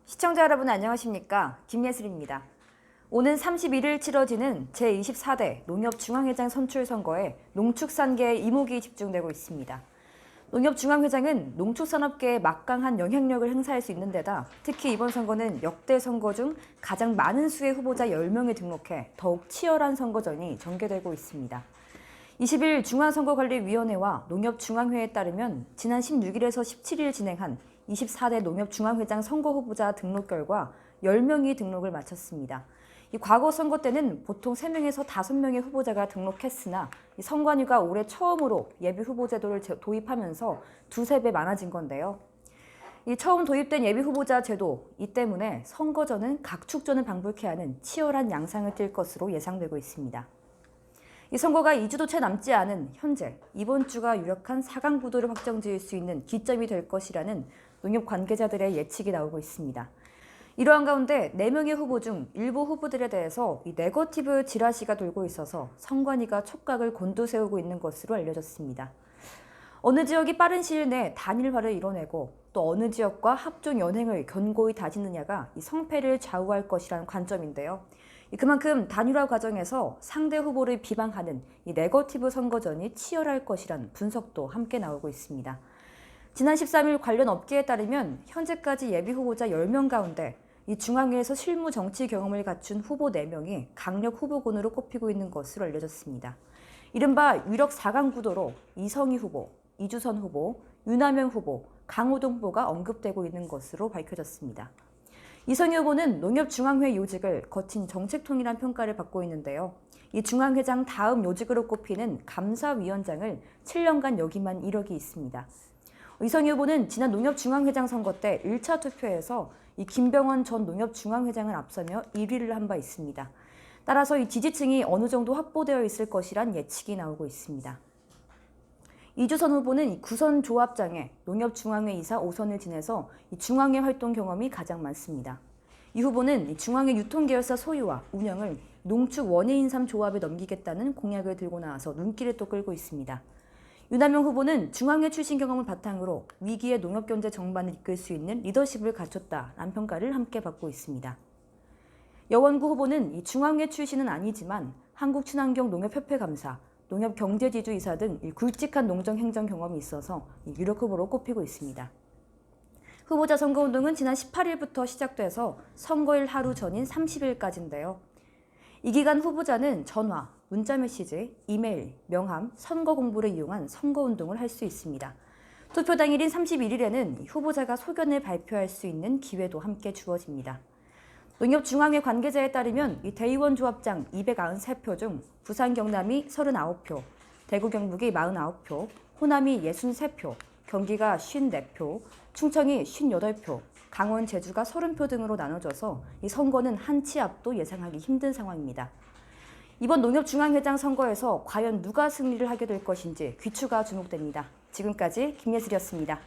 시청자 여러분 안녕하십니까? 김예슬입니다. 오는 31일 치러지는 제24대 농협중앙회장 선출선거에 농축산계의 이목이 집중되고 있습니다. 농협중앙회장은 농축산업계에 막강한 영향력을 행사할 수 있는 데다 특히 이번 선거는 역대 선거 중 가장 많은 수의 후보자 10명이 등록해 더욱 치열한 선거전이 전개되고 있습니다. 20일 중앙선거관리위원회와 농협중앙회에 따르면 지난 16일에서 17일 진행한 24대 농협중앙회장 선거 후보자 등록 결과 10명이 등록을 마쳤습니다. 과거 선거 때는 보통 3명에서 5명의 후보자가 등록했으나 선관위가 올해 처음으로 예비 후보 제도를 도입하면서 두세 배 많아진 건데요. 처음 도입된 예비 후보자 제도, 이 때문에 선거전은 각축전을 방불케 하는 치열한 양상을 띌 것으로 예상되고 있습니다. 이 선거가 2주도 채 남지 않은 현재 이번 주가 유력한 4강 구도를 확정지을 수 있는 기점이 될 것이라는 농협 관계자들의 예측이 나오고 있습니다. 이러한 가운데 4명의 후보 중 일부 후보들에 대해서 이 네거티브 지라시가 돌고 있어서 선관위가 촉각을 곤두세우고 있는 것으로 알려졌습니다. 어느 지역이 빠른 시일 내에 단일화를 이뤄내고 또 어느 지역과 합종 연행을 견고히 다지느냐가 이 성패를 좌우할 것이라는 관점인데요. 그만큼 단일화 과정에서 상대 후보를 비방하는 이 네거티브 선거전이 치열할 것이란 분석도 함께 나오고 있습니다. 지난 13일 관련 업계에 따르면 현재까지 예비 후보자 10명 가운데 이 중앙위에서 실무 정치 경험을 갖춘 후보 4명이 강력 후보군으로 꼽히고 있는 것으로 알려졌습니다. 이른바 유력 4강 구도로 이성희 후보, 이주선 후보, 유남영 후보, 강호동 후보가 언급되고 있는 것으로 밝혀졌습니다. 이성희 후보는 농협중앙회 요직을 거친 정책통이란 평가를 받고 있는데요. 이 중앙회장 다음 요직으로 꼽히는 감사위원장을 7년간 역임한 이력이 있습니다. 이성희 후보는 지난 농협중앙회장 선거 때 1차 투표에서 이 김병원 전 농협중앙회장을 앞서며 1위를 한 바 있습니다. 따라서 이 지지층이 어느 정도 확보되어 있을 것이란 예측이 나오고 있습니다. 이주선 후보는 이 구선 조합장에 농협중앙회 이사 5선을 지내서 이 중앙회 활동 경험이 가장 많습니다. 이 후보는 중앙회 유통계열사 소유와 운영을 농축 원예인삼 조합에 넘기겠다는 공약을 들고 나와서 눈길을 또 끌고 있습니다. 유남영 후보는 중앙회 출신 경험을 바탕으로 위기의 농업경제 정반을 이끌 수 있는 리더십을 갖췄다라는 평가를 함께 받고 있습니다. 여원구 후보는 이 중앙회 출신은 아니지만 한국친환경농협협회 감사, 농협경제지주이사 등 굵직한 농정행정 경험이 있어서 유력 후보로 꼽히고 있습니다. 후보자 선거운동은 지난 18일부터 시작돼서 선거일 하루 전인 30일까지인데요. 이 기간 후보자는 전화, 문자메시지, 이메일, 명함, 선거 공보를 이용한 선거운동을 할 수 있습니다. 투표 당일인 31일에는 후보자가 소견을 발표할 수 있는 기회도 함께 주어집니다. 농협중앙회 관계자에 따르면 이 대의원 조합장 293표 중 부산 경남이 39표, 대구 경북이 49표, 호남이 63표, 경기가 54표, 충청이 58표, 강원 제주가 30표 등으로 나눠져서 이 선거는 한 치 앞도 예상하기 힘든 상황입니다. 이번 농협중앙회장 선거에서 과연 누가 승리를 하게 될 것인지 귀추가 주목됩니다. 지금까지 김예슬이었습니다.